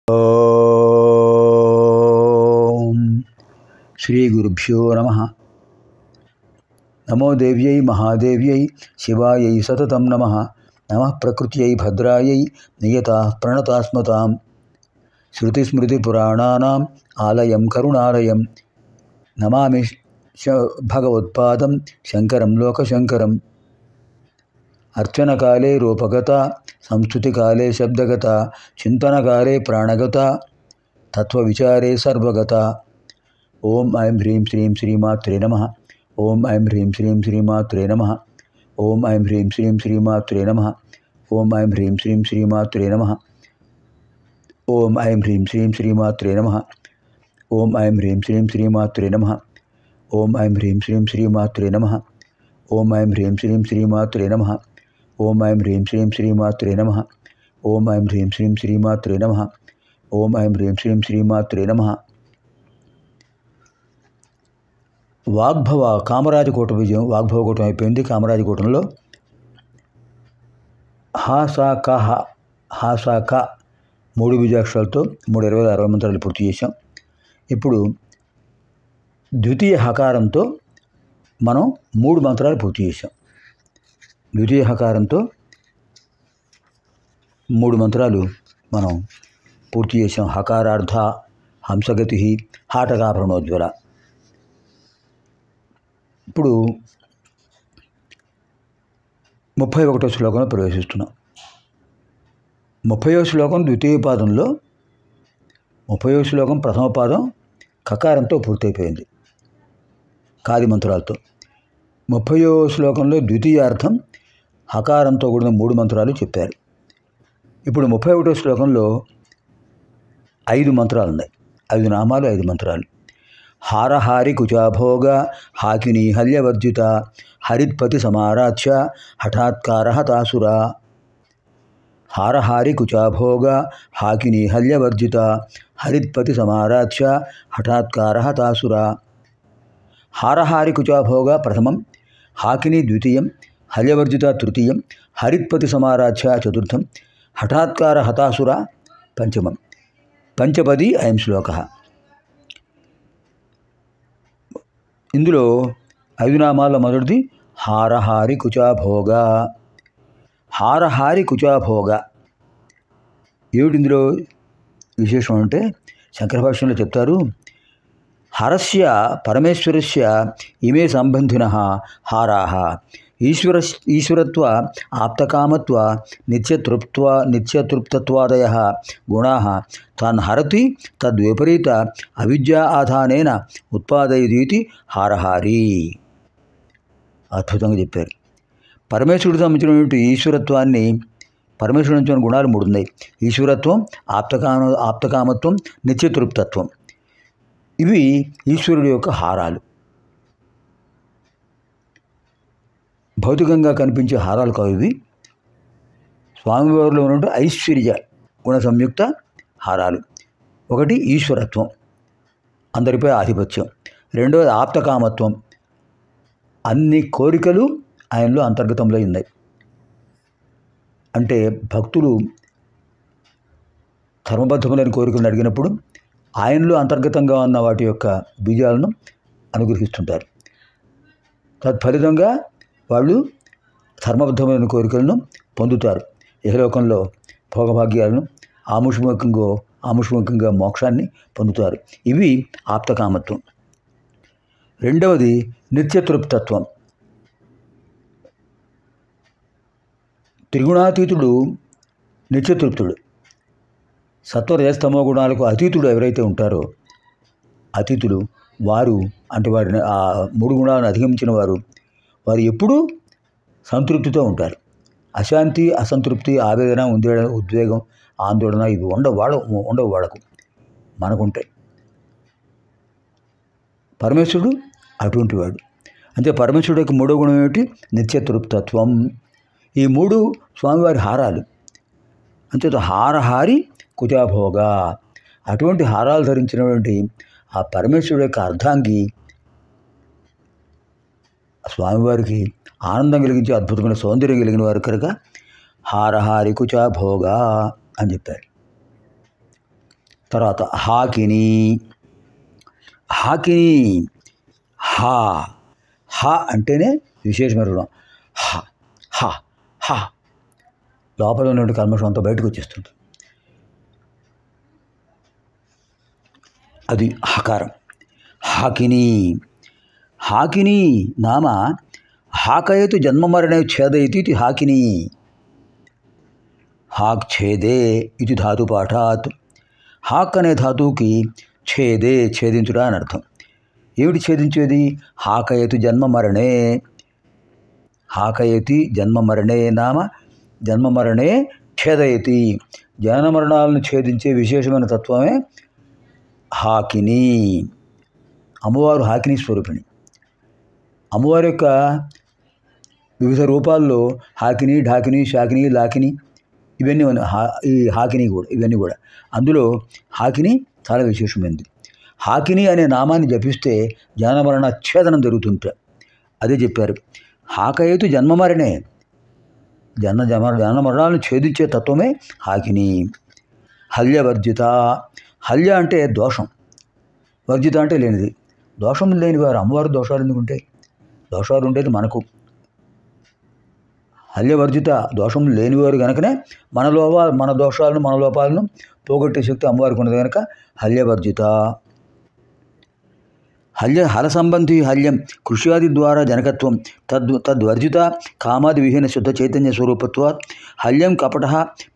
ఓం శ్రీ గురుభ్యో నమః. నమో దేవ్యై మహాదేవ్యై శివాయై సతతం నమః. నమః ప్రకృత్యై భద్రాయై నియతాః ప్రణతాస్మతాం. శృతిస్మృతిపురాణానాం ఆలయం కరుణాలయం. నమామి భగవత్పాదం శంకరం లోకశంకరం. అర్చనకాలే రూపగత, సంస్కృతికాలే శబ్దగత, చింతనకాలే ప్రాణగత, తత్వవిచారే సర్వగత. ఓం ఐం హ్రీం శ్రీం శ్రీమాత్రే నమః. ఓం ఐం హ్రీం శ్రీం శ్రీమాత్రే నమః. ఓం ఐం హ్రీం శ్రీం శ్రీమాత్రే నమః. ఓం ఐం హ్రీం శ్రీం శ్రీమాత్రే నమః. ఓం ఐం హ్రీం శ్రీం శ్రీమాత్రే నమః. ఓం ఐం హ్రీం శ్రీం శ్రీమాత్రే నమః. ఓం ఐం హ్రీం శ్రీం శ్రీమాత్రే నమః. ఓం ఐం హ్రీం శ్రీం శ్రీమాత్రే నమః. ఓం ఐం హ్రీం శ్రీం శ్రీమాత్రే నమః. ఓం ఐం హ్రీం శ్రీం శ్రీమాత్రే నమః. ఓం ఐం హ్రీం శ్రీం శ్రీమాత్రే నమః. వాగ్భవ కామరాజకోట విజయం. వాగ్భవకోటం అయిపోయింది. కామరాజకోటంలో హాసాక 3 బీజాక్షరాలతో 320 మంత్రాలు పూర్తి చేశాం. ఇప్పుడు ద్వితీయ హకారంతో మనం 3 మంత్రాలు పూర్తి చేశాం. ద్వితీయ హకారంతో 3 మంత్రాలు మనం పూర్తి చేసాం. హకారార్థ, హంసగతి, హాటకాభరణోజ్వల. ఇప్పుడు 31వ శ్లోకంలో ప్రవేశిస్తున్నాం. 30వ శ్లోకం ద్వితీయ పాదంలో 30వ శ్లోకం ప్రథమ పాదం కకారంతో పూర్తయిపోయింది, కాది మంత్రాలతో. 30వ శ్లోకంలో ద్వితీయార్థం హకారంతో కూడిన 3 మంత్రాలు చెప్పారు. ఇప్పుడు 31వ శ్లోకంలో 5 మంత్రాలు ఉన్నాయి. 5 నామాలు, 5 మంత్రాలు. హారహారి కుచాభోగ హాకిని హల్యవర్జిత హరిత్పతి సమారాధ్య హఠాత్కార హతాసుర. హారహారి కుచాభోగ హాకిని హల్యవర్జిత హరిత్పతి సమారాధ్య హఠాత్కార హతాసుర. హారహారి కుచాభోగ ప్రథమం, హాకిని ద్వితీయం, హల్యవర్జిత తృతీయం, హరిత్పతి సమారాధ్య చతుర్థం, హఠాత్కార హతాసుర పంచమం. పంచపది అయం శ్లోక. ఇందులో 5 నామాల మొదటిది హారహారి కుచాభోగ. హారహారి కుచాభోగ ఏమిటి ఇందులో విశేషం అంటే శంకర భాష్యంలో చెప్తారు. హరస్య పరమేశ్వరస్య ఇమే సంబంధినః హారాః ఈశ్వరత్వ ఆప్తకామత్వ నిత్యతృప్తత్వాదయః గుణాః తాన్ హరతి తద్విపరీత అవిద్యా ఆధానేన ఉత్పాదయదీతి హారహారి. అద్భుతంగా చెప్పారు. పరమేశ్వరుడికి సంబంధించినటువంటి ఈశ్వరత్వాన్ని, పరమేశ్వరుడి నుంచి గుణాలు 3 ఉన్నాయి. ఈశ్వరత్వం, ఆప్తకామత్వం, నిత్యతృప్తత్వం. ఇవి ఈశ్వరుడి యొక్క హారాలు. భౌతికంగా కనిపించే హారాలు కావు ఇవి. స్వామివారిలో ఉన్నటువంటి ఐశ్వర్య గుణ సంయుక్త హారాలు. ఒకటి ఈశ్వరత్వం, అందరిపై ఆధిపత్యం. రెండవది ఆప్తకామత్వం, అన్ని కోరికలు ఆయనలో అంతర్గతంలో ఉన్నాయి. అంటే భక్తులు ధర్మబద్ధములైన కోరికలను అడిగినప్పుడు ఆయనలో అంతర్గతంగా ఉన్న వాటి యొక్క బీజాలను అనుగ్రహిస్తుంటారు. తత్ఫలితంగా వాళ్ళు ధర్మబద్ధమైన కోరికలను పొందుతారు. ఇహలోకంలో భోగభాగ్యాలను, ఆముష్మికంగా మోక్షాన్ని పొందుతారు. ఇవి ఆప్తకామత్వం. రెండవది నిత్యతృప్తత్వం. త్రిగుణాతీతుడు నిత్యతృప్తుడు. సత్వరజస్తమో గుణాలకు అతీతుడు ఎవరైతే ఉంటారో అతీతులు వారు, అంటే వారిని ఆ 3 గుణాలను అధిగమించిన వారు ఎప్పుడూ సంతృప్తితో ఉంటారు. అశాంతి, అసంతృప్తి, ఆవేదన, ఉద్వేగం, ఆందోళన ఇవి ఉండవు వాళ్ళకు. మనకుంటాయి. పరమేశ్వరుడు అటువంటి వాడు. అంటే పరమేశ్వరుడు యొక్క 3వ గుణం ఏమిటి? నిత్యతృప్తత్వం. ఈ 3 స్వామివారి హారాలు. అంచేత హారహారి కుచాభోగ. అటువంటి హారాలు ధరించినటువంటి ఆ పరమేశ్వరుడు యొక్క అర్ధాంగి స్వామివారికి ఆనందం కలిగించే అద్భుతమైన సౌందర్యం కలిగిన వారు కనుక హారహారి కుచాభోగ అని చెప్పారు. తర్వాత హాకిని. హాకిని హా హ అంటేనే విశేషమైన రుణం. హ హ హ లోపల ఉన్నటువంటి కల్మషం అంతా బయటకు వచ్చేస్తుంది. అది హకారం. హాకిని. హాకిని నామ హాకయతు జన్మమరణే ఛేదయతి ఇది హాకిని. హాక్ ఛేదే ఇది ధాతుపాఠాత్. హాక్ అనే ధాతువుకి ఛేదే ఛేదించుట అని అర్థం. ఏమిటి ఛేదించేది? హాకయతు జన్మమరణే. హాకయతి జన్మమరణే నామ జన్మమరణే ఛేదయతి. జనన మరణాలను ఛేదించే విశేషమైన తత్వమే హాకిని. అమ్మవారు హాకిని స్వరూపిణి. అమ్మవారి యొక్క వివిధ రూపాల్లో హాకిని, ఢాకిని, శాకిని, లాకిని ఇవన్నీ ఈ హాకిని కూడా ఇవన్నీ కూడా అందులో హాకిని చాలా విశేషమైనది. హాకిని అనే నామాన్ని జపిస్తే జనన మరణ ఛేదనం జరుగుతుంట. అదే చెప్పారు. హాకయతు జన్మమరణే జనన మరణాలను ఛేదించే తత్వమే హాకిని. హల్యవర్జిత. హల్య అంటే దోషం, వర్జిత అంటే లేనిది. దోషం లేని వారు అమ్మవారు దోషాలు ఎందుకుంటాయి? దోషాలు ఉండేది మనకు. హల్యవర్జిత దోషం లేనివారు కనుకనే మన దోషాలను మన లోపాలను పోగొట్టే శక్తి అమ్మవారికి ఉన్నది కనుక హల్యవర్జిత. హల సంబంధి హల్యం కృష్యాది ద్వారా జనకత్వం తద్వర్జిత కామాది విహీన శుద్ధ చైతన్య స్వరూపత్వాత్ హల్యం కపట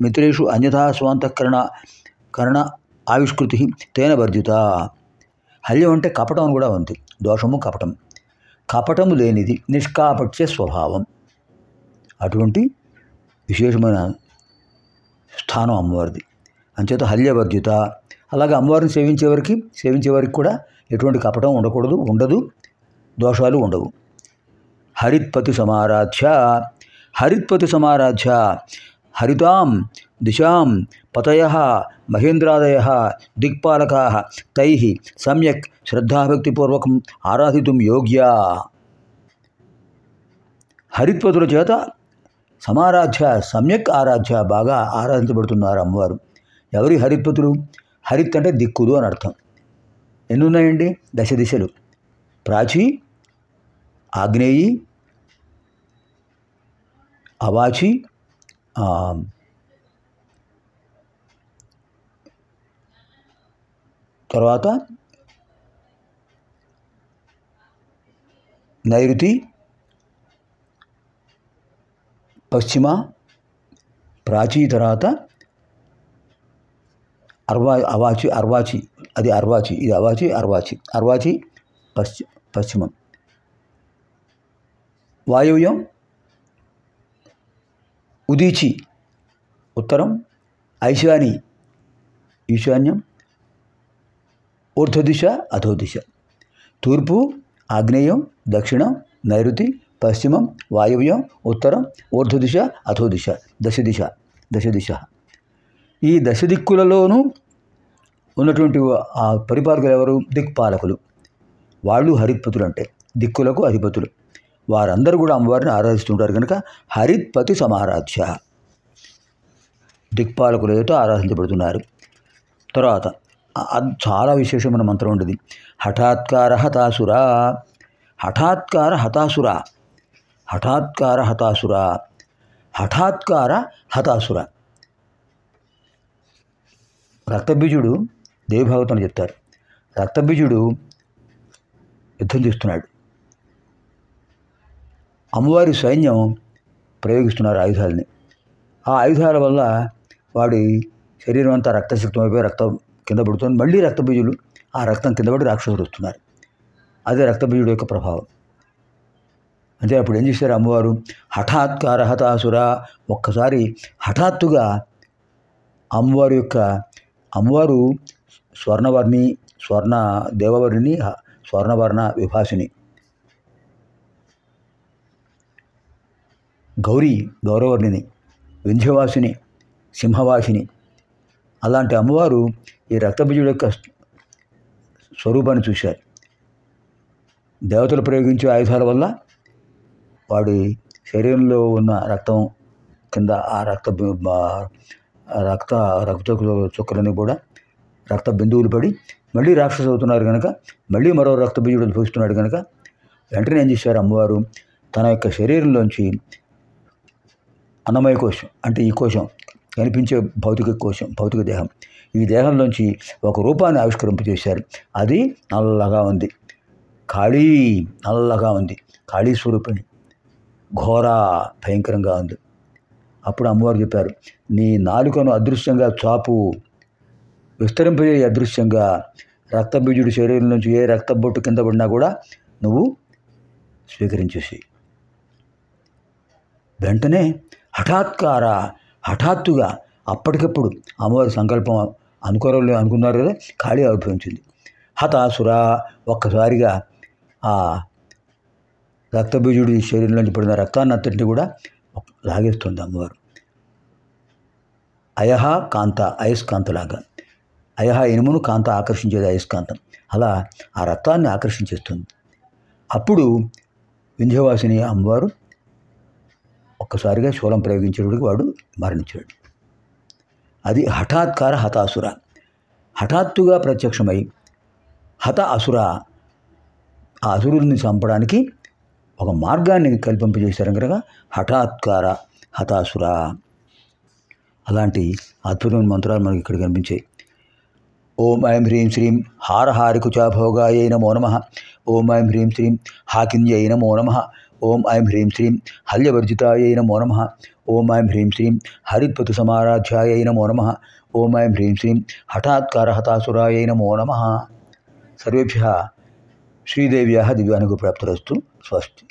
మిత్రేషు అన్యథా స్వాంతఃకరణ ఆవిష్కృతి తేన వర్జిత. హల్యం అంటే కపటం అని కూడా ఉంది. దోషము కపటం. కపటము లేనిది, నిష్కాపట్య స్వభావం. అటువంటి విశేషమైన స్థానం అమ్మవారిది. అంచేత హల్యవర్జిత. అలాగే అమ్మవారిని సేవించే వారికి కూడా ఎటువంటి కపటం ఉండదు, దోషాలు ఉండవు. హరిత్పతి సమారాధ్య. హరిత్పతి సమారాధ్య హరితాం దిశాం పతయః మహేంద్రాదయః దిక్పాలకాః తైః సమ్యక్ శ్రద్ధాభక్తిపూర్వకం ఆరాధితుం యోగ్యా. హరిత్పతుల చేత సమారాధ్య సమ్యక్ ఆరాధ్య బాగా ఆరాధించబడుతున్నారు అమ్మవారు. ఎవరి హరిత్పతులు? హరిత్ అంటే దిక్కులు అని అర్థం. ఎన్ని ఉన్నాయండి? 10 దిశలు. ప్రాచి, ఆగ్నేయి, అవాచి, తర్వాత నైరుతి, పశ్చిమ, ప్రాచీ, తర్వాత అర్వాచి అది అర్వాచి, ఇది అర్వాచి పశ్చిమం. వాయువ్యం ఉదీచి ఉత్తరం, ఈశాన్యం, ఊర్ధ్వదిశ అధోదిశ. తూర్పు, ఆగ్నేయం, దక్షిణం, నైరుతి, పశ్చిమం, వాయువ్యం, ఉత్తరం, ఊర్ధ్వదిశ, అధోదిశ. దశ. ఈ దశ దిక్కులలోనూ ఉన్నటువంటి ఆ పరిపాలకులు ఎవరు? దిక్పాలకులు. వాళ్ళు హరిత్పతులు అంటే దిక్కులకు అధిపతులు. వారందరూ కూడా అమ్మవారిని ఆరాధిస్తుంటారు కనుక హరిత్పతి సమారాధ్య. దిక్పాలకులతో ఆరాధించబడుతున్నారు. తర్వాత చాలా విశేషమైన మంత్రం ఉండేది. హఠాత్కార హతాసురా. హఠాత్కార హతాసుర. రక్తబీజుడు దేవభాగవతంలో చెప్తారు. రక్తబీజుడు యుద్ధం చేస్తున్నాడు. అమ్మవారి సైన్యం ప్రయోగిస్తున్నారు ఆయుధాలని. ఆ ఆయుధాల వల్ల వాడి శరీరం అంతా రక్తసిక్తం అయిపోయి రక్తం కింద పడుతుంది. మళ్ళీ రక్తబీజులు ఆ రక్తం కింద పడి రాక్షసులు వస్తున్నారు. అదే రక్తబీజుడు యొక్క ప్రభావం. అంటే అప్పుడు ఏం చేశారు అమ్మవారు? హఠాత్కార హతాసుర. ఒక్కసారి హఠాత్తుగా అమ్మవారు దేవవర్ణిని, స్వర్ణవర్ణ విభాసిని, గౌరవర్ణిని, వింధ్యవాసిని, సింహవాసిని. అలాంటి అమ్మవారు ఈ రక్తబీజుడు యొక్క స్వరూపాన్ని చూశారు. దేవతలు ప్రయోగించే ఆయుధాల వల్ల వాడి శరీరంలో ఉన్న రక్తం కింద ఆ రక్త చుక్కలన్నీ కూడా రక్త బిందువులు పడి మళ్ళీ రాక్షసు అవుతున్నారు కనుక మళ్ళీ మరో రక్త బీజుడు ఉద్భవిస్తున్నాడు కనుక వెంటనే ఏం చేశారు అమ్మవారు తన యొక్క శరీరంలోంచి అన్నమయ కోశం అంటే ఈ కోశం కనిపించే భౌతిక కోశం భౌతిక దేహం ఈ దేహంలోంచి ఒక రూపాన్ని ఆవిష్కరింపజేశారు. అది నల్లగా ఉంది, కాళీ నల్లగా ఉంది, కాళీ స్వరూపిణి ఘోర భయంకరంగా ఉంది. అప్పుడు అమ్మవారు చెప్పారు, నీ నాలుకను అదృశ్యంగా చాపు, విస్తరింపజే అదృశ్యంగా రక్తబీజుడి శరీరం నుంచి ఏ రక్త బొట్టు కింద పడినా కూడా నువ్వు స్వీకరించేసి. వెంటనే హఠాత్తుగా అప్పటికప్పుడు అమ్మవారి సంకల్పం అనుకున్నారు కదా, ఖాళీ ఆవిర్భవించింది. హతాసుర ఒక్కసారిగా ఆ రక్తబీజుడి శరీరం నుంచి పడిన రక్తాన్ని అంతటిని కూడా లాగేస్తుంది అమ్మవారు. అయహ కాంత అయస్కాంతలాగా, అయహ ఇనుమును కాంత ఆకర్షించేది అయస్కాంతం, అలా ఆ రక్తాన్ని ఆకర్షించేస్తుంది. అప్పుడు వింధ్యవాసిని అమ్మవారు ఒక్కసారిగా శూలం ప్రయోగించేటప్పటికి వాడు మరణించాడు. అది హఠాత్కార హతాసుర, హఠాత్తుగా ప్రత్యక్షమై హత అసుర, ఆ అసురుల్ని చంపడానికి ఒక మార్గాన్ని కల్పింపజేశారు కనుక హఠాత్కార హతాసుర. అలాంటి అద్భుతమైన మంత్రాలు మనకి ఇక్కడ కనిపించాయి. ఓం ఐం హ్రీం శ్రీం హారహారికుచాభోగాయై నమో నమః. ఓం ఐం హ్రీం శ్రీం హాకిన్యై నమో నమః. ఓం ఐం హ్రీం శ్రీం హల్యవర్జితాయై నమో నమః. ఓం ఐం హ్రీం శ్రీం హరిత్పతు సమారాధ్యాయై నమో నమః. ఓం ఐం హ్రీం శ్రీం హఠాత్కార హతాసురాయై నమో నమః. సర్వేభ్యः శ్రీదేవ్యాः దివ్యానుగ్రహప్రాప్తిరస్తు. స్వస్తి.